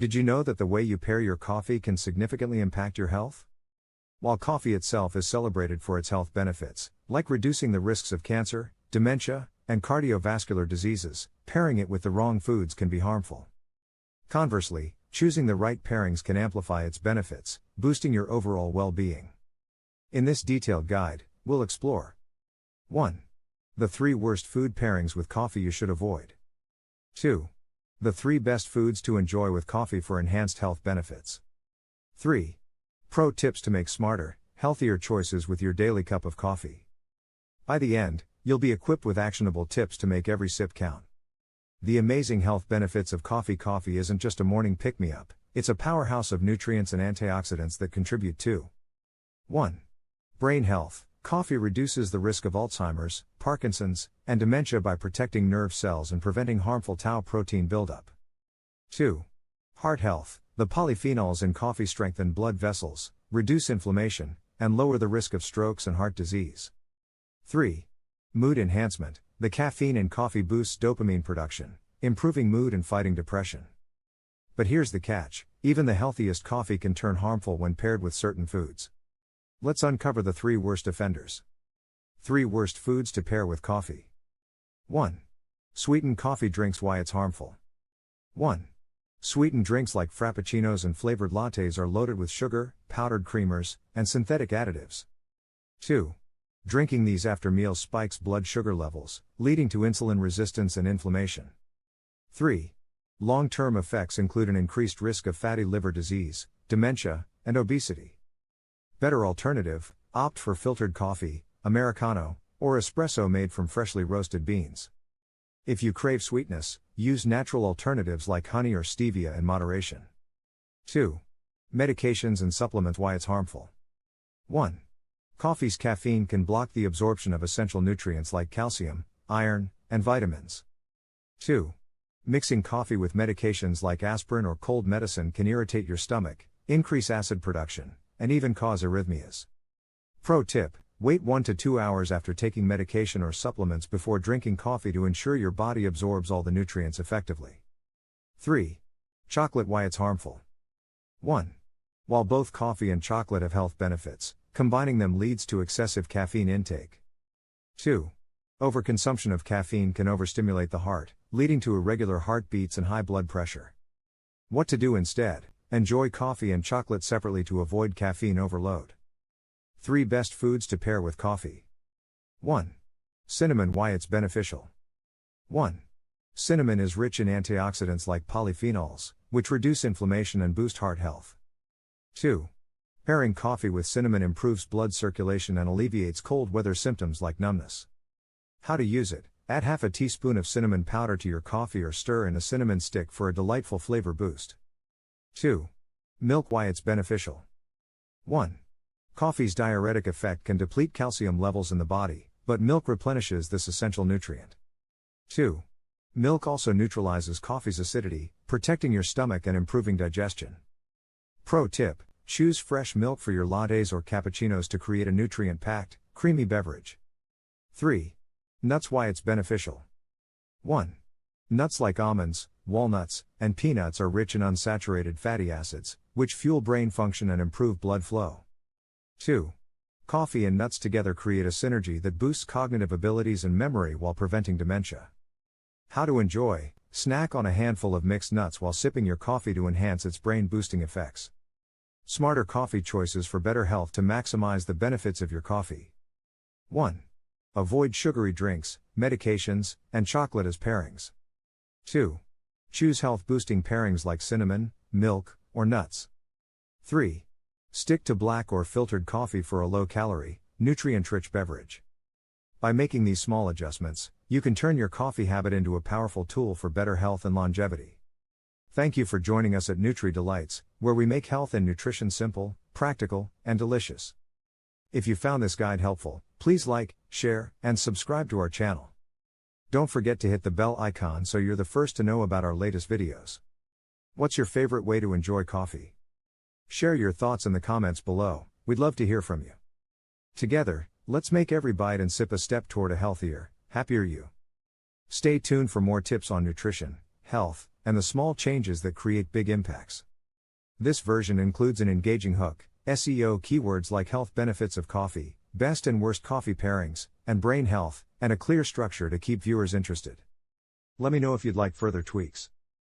Did you know that the way you pair your coffee can significantly impact your health? While coffee itself is celebrated for its health benefits, like reducing the risks of cancer, dementia, and cardiovascular diseases, pairing it with the wrong foods can be harmful. Conversely, choosing the right pairings can amplify its benefits, boosting your overall well-being. In this detailed guide, we'll explore 1. The 3 worst food pairings with coffee you should avoid. 2. The 3 best foods to enjoy with coffee for enhanced health benefits. 3. Pro tips to make smarter, healthier choices with your daily cup of coffee. By the end, you'll be equipped with actionable tips to make every sip count. The amazing health benefits of coffee. Coffee isn't just a morning pick-me-up, it's a powerhouse of nutrients and antioxidants that contribute to 1. Brain health. Coffee reduces the risk of Alzheimer's, Parkinson's, and dementia by protecting nerve cells and preventing harmful tau protein buildup. 2. Heart health. The polyphenols in coffee strengthen blood vessels, reduce inflammation, and lower the risk of strokes and heart disease. 3. Mood enhancement. The caffeine in coffee boosts dopamine production, improving mood and fighting depression. But here's the catch, even the healthiest coffee can turn harmful when paired with certain foods. Let's uncover the 3 worst offenders. 3 worst foods to pair with coffee. 1. Sweetened coffee drinks. Why it's harmful. 1. Sweetened drinks like frappuccinos and flavored lattes are loaded with sugar, powdered creamers, and synthetic additives. 2. Drinking these after meals spikes blood sugar levels, leading to insulin resistance and inflammation. 3. Long-term effects include an increased risk of fatty liver disease, dementia, and obesity. Better alternative, opt for filtered coffee, Americano, or espresso made from freshly roasted beans. If you crave sweetness, use natural alternatives like honey or stevia in moderation. 2. Medications and supplements. Why it's harmful. 1. Coffee's caffeine can block the absorption of essential nutrients like calcium, iron, and vitamins. 2. Mixing coffee with medications like aspirin or cold medicine can irritate your stomach, increase acid production, and even cause arrhythmias. Pro tip: wait 1 to 2 hours after taking medication or supplements before drinking coffee to ensure your body absorbs all the nutrients effectively. 3. Chocolate. Why it's harmful. 1. While both coffee and chocolate have health benefits, combining them leads to excessive caffeine intake. 2. Overconsumption of caffeine can overstimulate the heart, leading to irregular heartbeats and high blood pressure. What to do instead? Enjoy coffee and chocolate separately to avoid caffeine overload. 3 best foods to pair with coffee. 1. Cinnamon. Why it's beneficial. 1. Cinnamon is rich in antioxidants like polyphenols, which reduce inflammation and boost heart health. 2. Pairing coffee with cinnamon improves blood circulation and alleviates cold weather symptoms like numbness. How to use it: add half a teaspoon of cinnamon powder to your coffee or stir in a cinnamon stick for a delightful flavor boost. 2. Milk. Why it's beneficial. 1. Coffee's diuretic effect can deplete calcium levels in the body, but milk replenishes this essential nutrient. 2. Milk also neutralizes coffee's acidity, protecting your stomach and improving digestion. Pro tip: choose fresh milk for your lattes or cappuccinos to create a nutrient-packed, creamy beverage. 3. Nuts. Why it's beneficial. 1. Nuts like almonds, walnuts, and peanuts are rich in unsaturated fatty acids, which fuel brain function and improve blood flow. 2. Coffee and nuts together create a synergy that boosts cognitive abilities and memory while preventing dementia. How to enjoy: snack on a handful of mixed nuts while sipping your coffee to enhance its brain-boosting effects. Smarter coffee choices for better health to maximize the benefits of your coffee. 1. Avoid sugary drinks, medications, and chocolate as pairings. 2. Choose health-boosting pairings like cinnamon, milk, or nuts. 3. Stick to black or filtered coffee for a low-calorie, nutrient-rich beverage. By making these small adjustments, you can turn your coffee habit into a powerful tool for better health and longevity. Thank you for joining us at Nutri Delights, where we make health and nutrition simple, practical, and delicious. If you found this guide helpful, please like, share, and subscribe to our channel. Don't forget to hit the bell icon so you're the first to know about our latest videos. What's your favorite way to enjoy coffee? Share your thoughts in the comments below, we'd love to hear from you. Together, let's make every bite and sip a step toward a healthier, happier you. Stay tuned for more tips on nutrition, health, and the small changes that create big impacts. This version includes an engaging hook, SEO keywords like health benefits of coffee, best and worst coffee pairings, and brain health, and a clear structure to keep viewers interested. Let me know if you'd like further tweaks.